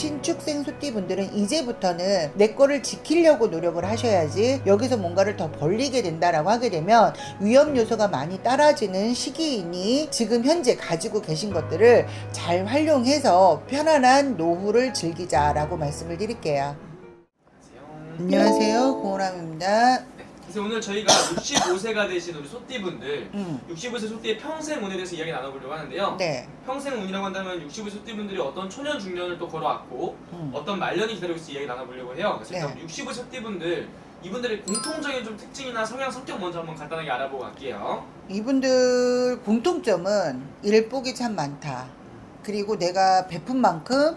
신축생 소띠분들은 이제부터는 내 거를 지키려고 노력을 하셔야지 여기서 뭔가를 더 벌리게 된다라고 하게 되면 위험 요소가 많이 따라지는 시기이니 지금 현재 가지고 계신 것들을 잘 활용해서 편안한 노후를 즐기자라고 말씀을 드릴게요. 안녕하세요, 고은함입니다. 그래서 오늘 저희가 65세가 되신 우리 소띠분들 65세 소띠의 평생 운에 대해서 이야기 나눠보려고 하는데요. 네. 평생 운이라고 한다면 65세 소띠분들이 어떤 초년 중년을 또 걸어왔고 어떤 말년이 기다리고 있을지 이야기 나눠보려고 해요. 그래서 일단 65세 소띠분들 이분들의 공통적인 좀 특징이나 성향, 성격 먼저 한번 간단하게 알아보고 갈게요. 이분들 공통점은 일복이 참 많다. 그리고 내가 베푼 만큼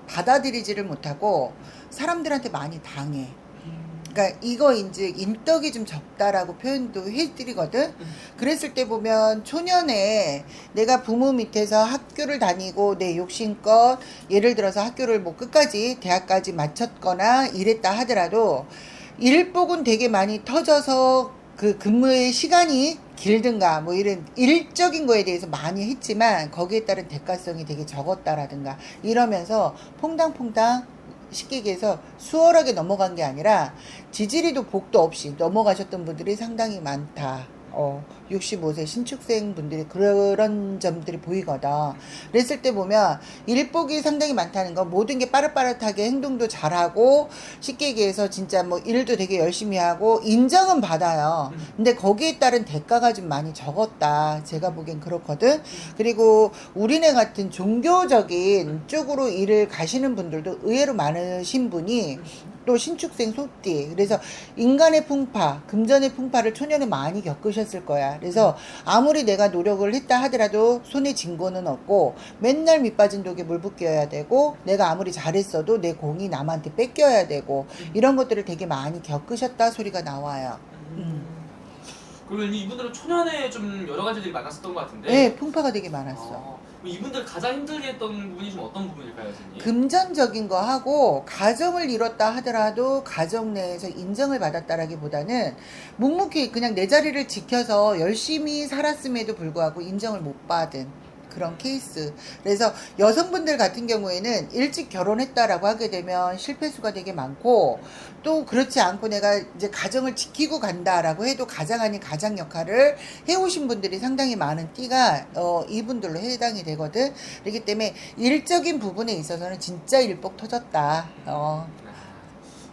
받아들이지를 못하고 사람들한테 많이 당해. 그러니까 이거 이제 인덕이 좀 적다라고 표현도 해드리거든. 그랬을 때 보면 초년에 내가 부모 밑에서 학교를 다니고 내 욕심껏 예를 들어서 학교를 뭐 끝까지 대학까지 마쳤거나 이랬다 하더라도 일복은 되게 많이 터져서 그 근무의 시간이 길든가 뭐 이런 일적인 거에 대해서 많이 했지만 거기에 따른 대가성이 되게 적었다라든가 이러면서 퐁당퐁당 쉽게 얘기해서 수월하게 넘어간 게 아니라 지지리도 복도 없이 넘어가셨던 분들이 상당히 많다. 65세 신축생 분들이 그런 점들이 보이거든. 그랬을 때 보면 일복이 상당히 많다는 건 모든 게 빠릇빠릇하게 행동도 잘하고 쉽게 얘기해서 진짜 뭐 일도 되게 열심히 하고 인정은 받아요. 근데 거기에 따른 대가가 좀 많이 적었다. 제가 보기엔 그렇거든. 그리고 우리네 같은 종교적인 쪽으로 일을 가시는 분들도 의외로 많으신 분이 또 신축생 소띠. 그래서 인간의 풍파, 금전의 풍파를 초년에 많이 겪으셨을 거야. 그래서 아무리 내가 노력을 했다 하더라도 손에 쥔 거는 없고 맨날 밑빠진 독에 물 붓겨야 되고 내가 아무리 잘했어도 내 공이 남한테 뺏겨야 되고 이런 것들을 되게 많이 겪으셨다 소리가 나와요. 그러면 이분들은 초년에 좀 여러 가지들이 많았었던 것 같은데. 네, 풍파가 되게 많았어. 이분들 가장 힘들게 했던 부분이 좀 어떤 부분일까요, 선생님? 금전적인 거 하고 가정을 이뤘다 하더라도 가정 내에서 인정을 받았다라기보다는 묵묵히 그냥 내 자리를 지켜서 열심히 살았음에도 불구하고 인정을 못 받은 그런 케이스. 그래서 여성분들 같은 경우에는 일찍 결혼했다라고 하게 되면 실패수가 되게 많고 또 그렇지 않고 내가 이제 가정을 지키고 간다라고 해도 가장 아닌 가장 역할을 해오신 분들이 상당히 많은 띠가 이분들로 해당이 되거든. 그렇기 때문에 일적인 부분에 있어서는 진짜 일복 터졌다.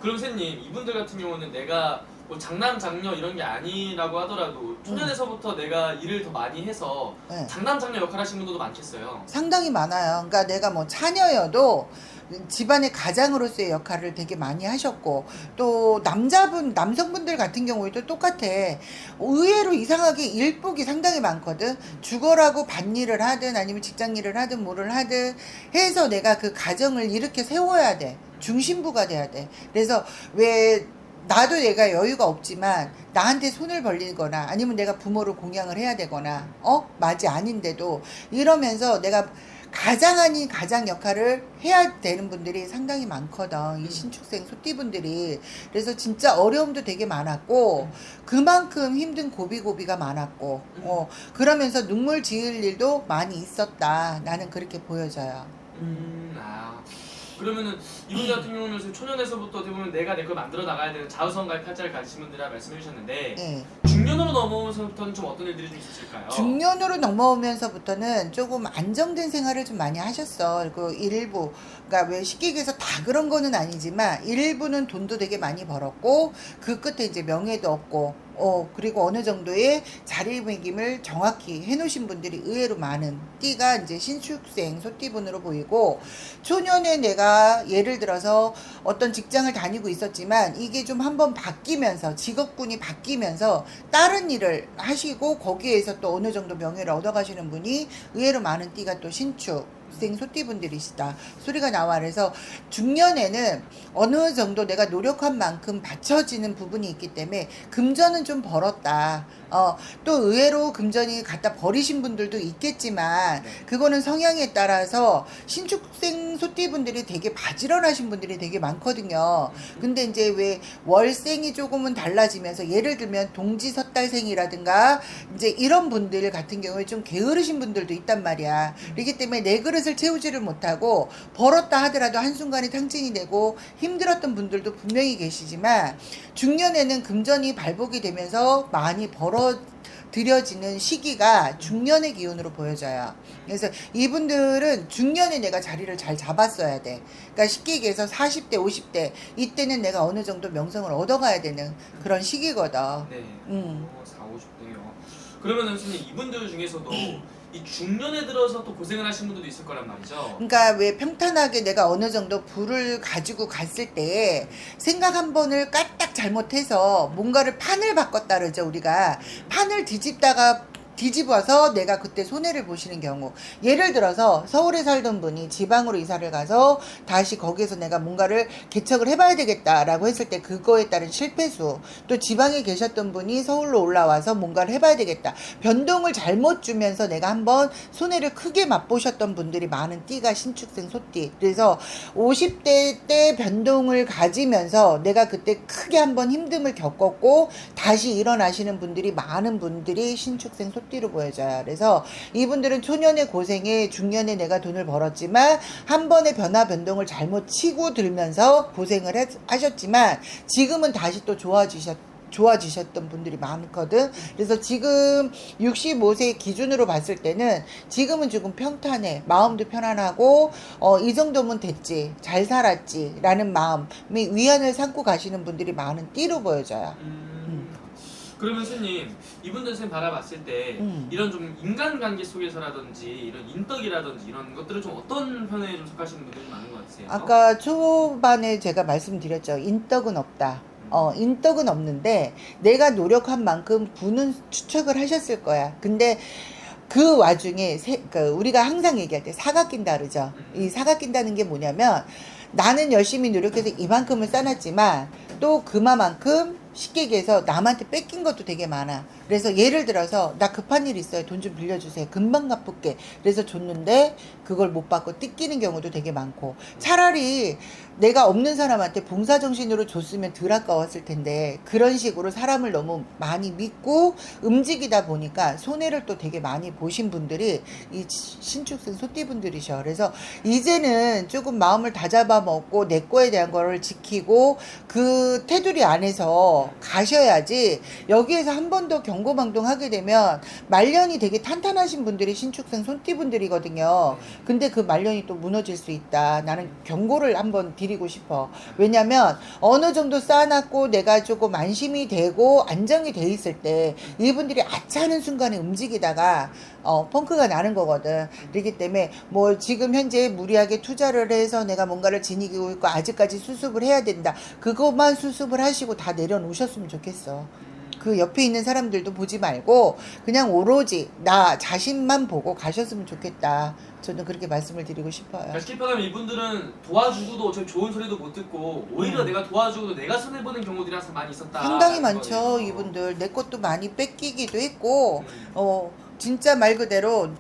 그럼 선생님 이분들 같은 경우는 내가 뭐 장남 장녀 이런 게 아니라고 하더라도 초년에서부터 내가 일을 더 많이 해서 네. 장남 장녀 역할 하신 분들도 많겠어요. 상당히 많아요. 그러니까 내가 뭐 자녀여도 집안의 가장으로서의 역할을 되게 많이 하셨고 또 남성분들 같은 경우에도 똑같아. 의외로 이상하게 일복이 상당히 많거든. 죽어라고 밭일을 하든 아니면 직장일을 하든 뭐를 하든 해서 내가 그 가정을 이렇게 세워야 돼. 중심부가 돼야 돼. 그래서 왜 나도 내가 여유가 없지만 나한테 손을 벌리거나 아니면 내가 부모를 공양을 해야 되거나 맞이 아닌데도 이러면서 내가 가장 아닌 가장 역할을 해야 되는 분들이 상당히 많거든. 이 신축생 소띠분들이. 그래서 진짜 어려움도 되게 많았고 그만큼 힘든 고비고비가 많았고 그러면서 눈물 지을 일도 많이 있었다. 나는 그렇게 보여져요. 그러면은 이분 같은 경우는 초년에서부터 어떻게 보면 내가 내 걸 만들어 나가야 되는 자우성가의 팔자를 가지신 분들이라 말씀해 주셨는데 네. 중년으로 넘어오면서부터는 좀 어떤 일들이 좀 있으실까요? 중년으로 넘어오면서부터는 조금 안정된 생활을 좀 많이 하셨어. 그 일부, 그러니까 왜 쉽게 얘기해서 다 그런 거는 아니지만 일부는 돈도 되게 많이 벌었고 그 끝에 이제 명예도 없고 그리고 어느 정도의 자리매김을 정확히 해놓으신 분들이 의외로 많은 띠가 이제 신축생 소띠분으로 보이고 초년에 내가 예를 들어서 어떤 직장을 다니고 있었지만 이게 좀 한번 바뀌면서 직업군이 바뀌면서 다른 일을 하시고 거기에서 또 어느 정도 명예를 얻어가시는 분이 의외로 많은 띠가 또 신축생 소띠분들이시다 소리가 나와. 그래서 중년에는 어느 정도 내가 노력한 만큼 받쳐지는 부분이 있기 때문에 금전은 좀 벌었다. 또 의외로 금전이 갖다 버리신 분들도 있겠지만 그거는 성향에 따라서 신축생 소띠분들이 되게 바지런하신 분들이 되게 많거든요. 근데 이제 왜 월생이 조금은 달라지면서 예를 들면 동지섣달생이라든가 이제 이런 분들 같은 경우에 좀 게으르신 분들도 있단 말이야. 그렇기 때문에 내 그릇 밥그릇을 채우지를 못하고 벌었다 하더라도 한순간에 탕진이 되고 힘들었던 분들도 분명히 계시지만 중년에는 금전이 발복이 되면서 많이 벌어들여지는 시기가 중년의 기운으로 보여져요. 그래서 이분들은 중년에 내가 자리를 잘 잡았어야 돼. 그러니까 쉽게 얘기해서 40대, 50대 이때는 내가 어느 정도 명성을 얻어가야 되는 그런 시기거든. 네. 음. 4, 50대요. 그러면은 선생님 이분들 중에서도 이 중년에 들어서 또 고생을 하신 분들도 있을 거란 말이죠. 그러니까 왜 평탄하게 내가 어느 정도 부를 가지고 갔을 때 생각 한 번을 까딱 잘못해서 뭔가를 판을 바꿨다 그러죠. 우리가 판을 뒤집어서 내가 그때 손해를 보시는 경우, 예를 들어서 서울에 살던 분이 지방으로 이사를 가서 다시 거기에서 내가 뭔가를 개척을 해봐야 되겠다라고 했을 때 그거에 따른 실패수, 또 지방에 계셨던 분이 서울로 올라와서 뭔가를 해봐야 되겠다, 변동을 잘못 주면서 내가 한번 손해를 크게 맛보셨던 분들이 많은 띠가 신축생 소띠. 그래서 50대 때 변동을 가지면서 내가 그때 크게 한번 힘듦을 겪었고 다시 일어나시는 분들이 많은 분들이 신축생 소띠로 보여져요. 그래서 이분들은 초년의 고생에 중년에 내가 돈을 벌었지만 한 번의 변화 변동을 잘못 치고 들면서 고생을 하셨지만 지금은 다시 또 좋아지셨던 분들이 많거든. 그래서 지금 65세 기준으로 봤을 때는 지금은 조금 평탄해, 마음도 편안하고 이 정도면 됐지, 잘 살았지 라는 마음이 위안을 삼고 가시는 분들이 많은 띠로 보여져요. 그러면 스님, 이분들 쌤 바라봤을 때 이런 좀 인간관계 속에서라든지 이런 인덕이라든지 이런 것들은 좀 어떤 편에 좀 속하시는 분들이 많은 것 같으세요? 아까 초반에 제가 말씀드렸죠. 인덕은 없다. 인덕은 없는데 내가 노력한 만큼 부는 추척을 하셨을 거야. 근데 그 와중에 우리가 항상 얘기할 때 사가 낀다 그러죠. 이 사가 낀다는 게 뭐냐면 나는 열심히 노력해서 이만큼을 쌓았지만 또 그만큼 쉽게 얘기해서 남한테 뺏긴 것도 되게 많아. 그래서 예를 들어서 나 급한 일 있어요. 돈 좀 빌려주세요. 금방 갚을게. 그래서 줬는데 그걸 못 받고 뜯기는 경우도 되게 많고, 차라리 내가 없는 사람한테 봉사정신으로 줬으면 덜 아까웠을 텐데 그런 식으로 사람을 너무 많이 믿고 움직이다 보니까 손해를 또 되게 많이 보신 분들이 이 신축생 소띠분들이셔. 그래서 이제는 조금 마음을 다잡아 먹고 내 거에 대한 거를 지키고 그 테두리 안에서 가셔야지, 여기에서 한 번 더 경고망동하게 되면 말년이 되게 탄탄하신 분들이 신축생 손띠분들이거든요. 근데 그 말년이 또 무너질 수 있다. 나는 경고를 한번 드리고 싶어. 왜냐면 어느 정도 쌓아놨고 내가 조금 안심이 되고 안정이 돼 있을 때 이분들이 아차하는 순간에 움직이다가 펑크가 나는 거거든. 그렇기 때문에 뭐 지금 현재 무리하게 투자를 해서 내가 뭔가를 지니고 있고 아직까지 수습을 해야 된다, 그것만 수습을 하시고 다 내려놓으셨으면 좋겠어. 그 옆에 있는 사람들도 보지 말고 그냥 오로지 나 자신만 보고 가셨으면 좋겠다. 저는 그렇게 말씀을 드리고 싶어요. 그러니까 쉽게 말하면 이분들은 도와주고도 어차피 좋은 소리도 못 듣고 오히려 내가 도와주고도 내가 손해보는 경우들이 항상 많이 있었다. 상당히 많죠. 이분들 내 것도 많이 뺏기기도 했고 진짜 말 그대로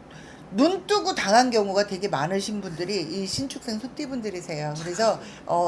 눈 뜨고 당한 경우가 되게 많으신 분들이 이 신축생 소띠분들이세요. 그래서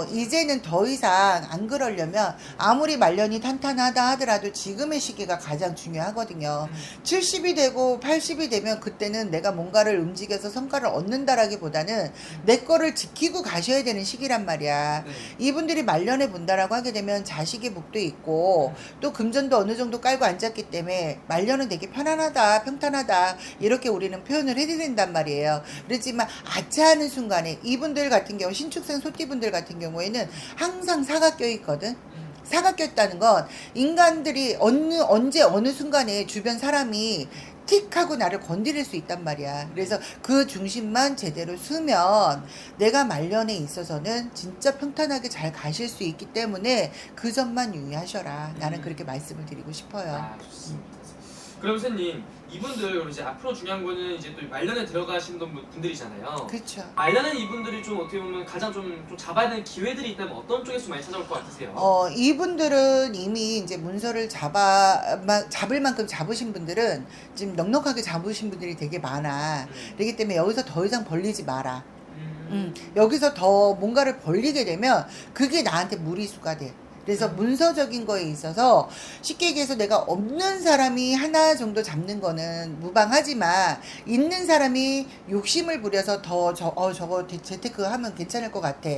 이제는 더 이상 안 그러려면 아무리 말년이 탄탄하다 하더라도 지금의 시기가 가장 중요하거든요. 70이 되고 80이 되면 그때는 내가 뭔가를 움직여서 성과를 얻는다라기보다는 내 거를 지키고 가셔야 되는 시기란 말이야. 이분들이 말년에 본다라고 하게 되면 자식의 복도 있고 또 금전도 어느 정도 깔고 앉았기 때문에 말년은 되게 편안하다, 평탄하다, 이렇게 우리는 표현을 해야 된단 말이에요. 그렇지만 아차하는 순간에 이분들 같은 경우, 신축생 소띠분들 같은 경우에는 항상 사가 껴있거든. 사가 꼈다는 건 인간들이 언제 어느 순간에 주변 사람이 틱 하고 나를 건드릴 수 있단 말이야. 그래서 그 중심만 제대로 쓰면 내가 말년에 있어서는 진짜 평탄하게 잘 가실 수 있기 때문에 그 점만 유의하셔라. 나는 그렇게 말씀을 드리고 싶어요. 아, 좋습니다. 그럼 선생님, 이분들 이제 앞으로 중요한 거는 이제 또 말년에 들어가시는 분들이잖아요. 그렇죠. 말년에 이분들이 좀 어떻게 보면 가장 좀 잡아야 되는 기회들이 있다면 어떤 쪽에서 많이 찾아올 것 같으세요? 이분들은 이미 이제 문서를 잡을 만큼 잡으신 분들은 지금 넉넉하게 잡으신 분들이 되게 많아. 그렇기 때문에 여기서 더 이상 벌리지 마라. 여기서 더 뭔가를 벌리게 되면 그게 나한테 무리수가 돼. 그래서 문서적인 거에 있어서 쉽게 얘기해서 내가 없는 사람이 하나 정도 잡는 거는 무방하지만 있는 사람이 욕심을 부려서 저거 재테크 하면 괜찮을 것 같아.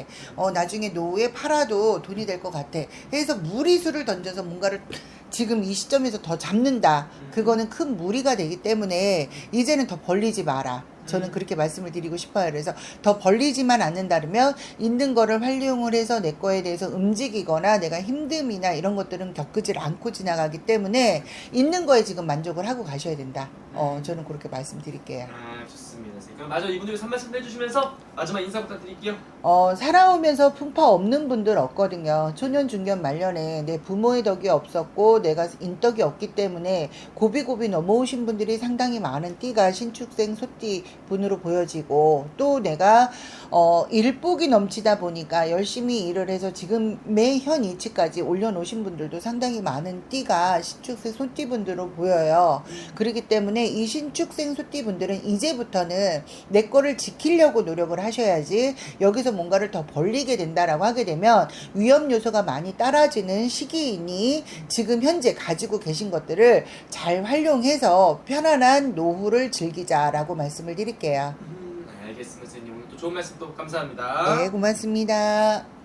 나중에 노후에 팔아도 돈이 될 것 같아. 해서 무리수를 던져서 뭔가를 지금 이 시점에서 더 잡는다. 그거는 큰 무리가 되기 때문에 이제는 더 벌리지 마라. 저는 그렇게 말씀을 드리고 싶어요. 그래서 더 벌리지만 않는다면 있는 거를 활용을 해서 내 거에 대해서 움직이거나 내가 힘듦이나 이런 것들은 겪지 않고 지나가기 때문에 있는 거에 지금 만족을 하고 가셔야 된다. 저는 그렇게 말씀드릴게요. 좋습니다. 그럼 마저 이분들이 한 말씀 해주시면서 마지막 인사 부탁드릴게요. 살아오면서 풍파 없는 분들 없거든요. 초년, 중년, 말년에 내 부모의 덕이 없었고 내가 인덕이 없기 때문에 고비고비 넘어오신 분들이 상당히 많은 띠가 신축생 소띠 분으로 보여지고, 또 내가 일복이 넘치다 보니까 열심히 일을 해서 지금의 현 이치까지 올려놓으신 분들도 상당히 많은 띠가 신축생 소띠 분들로 보여요. 그렇기 때문에 이 신축생 소띠 분들은 이제부터는 내 거를 지키려고 노력을 하셔야지, 여기서 뭔가를 더 벌리게 된다라고 하게 되면 위험 요소가 많이 따라지는 시기이니 지금 현재 가지고 계신 것들을 잘 활용해서 편안한 노후를 즐기자라고 말씀을 드릴게요. 알겠습니다, 선생님. 오늘 또 좋은 말씀 또 감사합니다. 네, 고맙습니다.